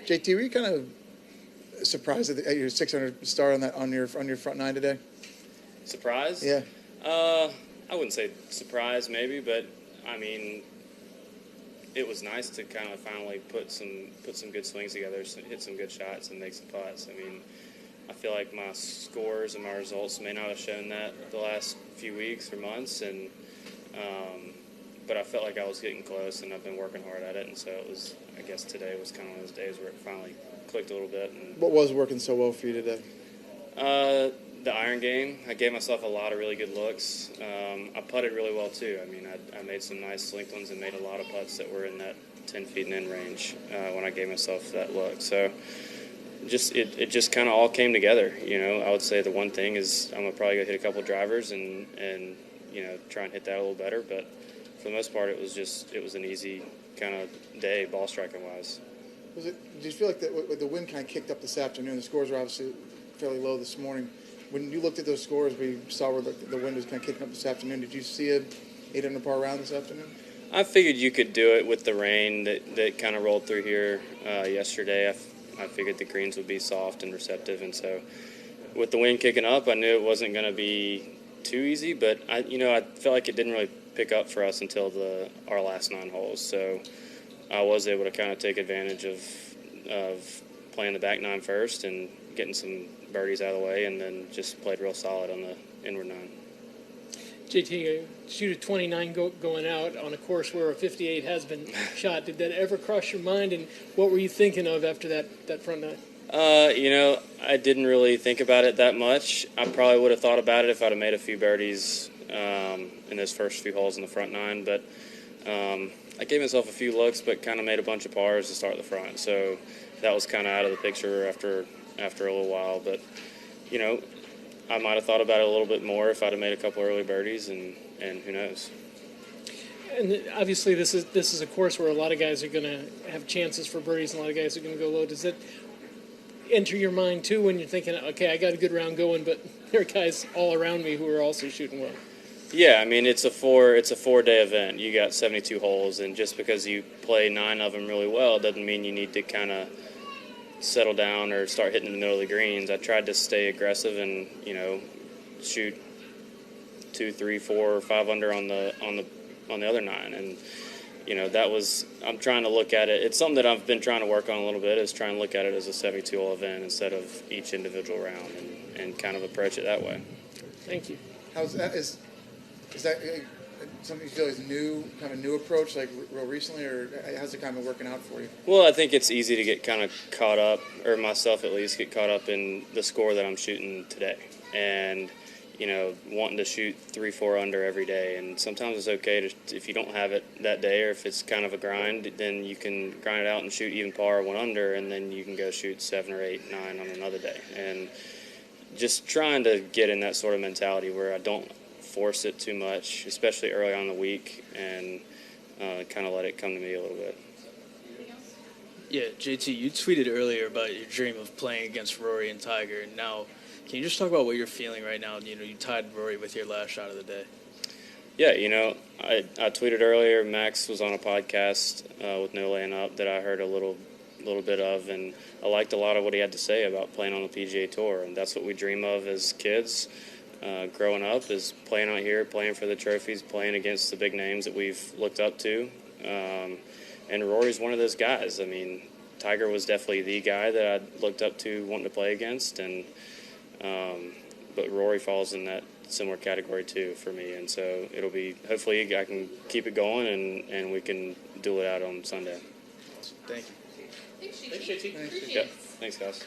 JT, were you kind of surprised at your 600 star on your front nine today? Surprised? Yeah. I wouldn't say surprised, maybe, but I mean, it was nice to kind of finally put some good swings together, hit some good shots, and make some putts. I mean, I feel like my scores and my results may not have shown that the last few weeks or months, and but I felt like I was getting close, and I've been working hard at it, and so it was. I guess today was kind of one of those days where it finally clicked a little bit. And what was working so well for you today? The iron game. I gave myself a lot of really good looks. I putted really well too. I mean, I made some nice slinked ones and made a lot of putts that were in that 10 feet and in range when I gave myself that look. So it just kind of all came together. You know, I would say the one thing is I'm gonna probably go hit a couple of drivers and you know, try and hit that a little better. But for the most part, it was an easy kind of day ball striking wise. Did you feel like the wind kind of kicked up this afternoon? The scores were obviously fairly low this morning. When you looked at those scores, we saw where the wind was kind of kicking up this afternoon. Did you see a 8 under par round this afternoon? I figured you could do it with the rain that kind of rolled through here yesterday. I figured the greens would be soft and receptive, and so with the wind kicking up, I knew it wasn't going to be too easy. But I felt like it didn't really pick up for us until our last 9 holes. So I was able to kind of take advantage of playing the back 9 first and getting some birdies out of the way, and then just played real solid on the inward 9. JT, shoot a 29 going out on a course where a 58 has been shot. Did that ever cross your mind, and what were you thinking of after that front 9? You know, I didn't really think about it that much. I probably would have thought about it if I'd have made a few birdies in those first few holes in the front 9, but I gave myself a few looks, but kind of made a bunch of pars to start the front. So that was kind of out of the picture after a little while. But, you know, I might have thought about it a little bit more if I'd have made a couple early birdies, and who knows. And obviously this is a course where a lot of guys are going to have chances for birdies, and a lot of guys are going to go low. Does that enter your mind, too, when you're thinking, okay, I got a good round going, but there are guys all around me who are also shooting well? Yeah, I mean, it's a 4-day event. You got 72 holes, and just because you play 9 of them really well doesn't mean you need to kind of settle down or start hitting in the middle of the greens. I tried to stay aggressive and, you know, shoot 2, 3, 4, 5 under on the other 9, and you know, I'm trying to look at it. It's something that I've been trying to work on a little bit, is trying to look at it as a 72-hole event instead of each individual round, and kind of approach it that way. Thank you. Is that something you feel is kind of new approach, like real recently, or how's it kind of working out for you? Well, I think it's easy to get kind of caught up, or myself at least, get caught up in the score that I'm shooting today, and you know, wanting to shoot 3, 4 under every day. And sometimes it's okay if you don't have it that day, or if it's kind of a grind, then you can grind it out and shoot even par 1 under, and then you can go shoot 7 or 8, 9 on another day. And just trying to get in that sort of mentality where I don't force it too much, especially early on in the week, and kind of let it come to me a little bit. Yeah, JT, you tweeted earlier about your dream of playing against Rory and Tiger, and now can you just talk about what you're feeling right now? You know, you tied Rory with your last shot of the day. Yeah, you know, I tweeted earlier, Max was on a podcast with No Laying Up that I heard a little bit of, and I liked a lot of what he had to say about playing on the PGA Tour, and that's what we dream of as kids. Growing up is playing out here, playing for the trophies, playing against the big names that we've looked up to. And Rory's one of those guys. I mean, Tiger was definitely the guy that I looked up to wanting to play against, and but Rory falls in that similar category too for me. And so it'll be, hopefully I can keep it going, and we can duel it out on Sunday. Thank you. Thanks, JT. Yeah, thanks guys.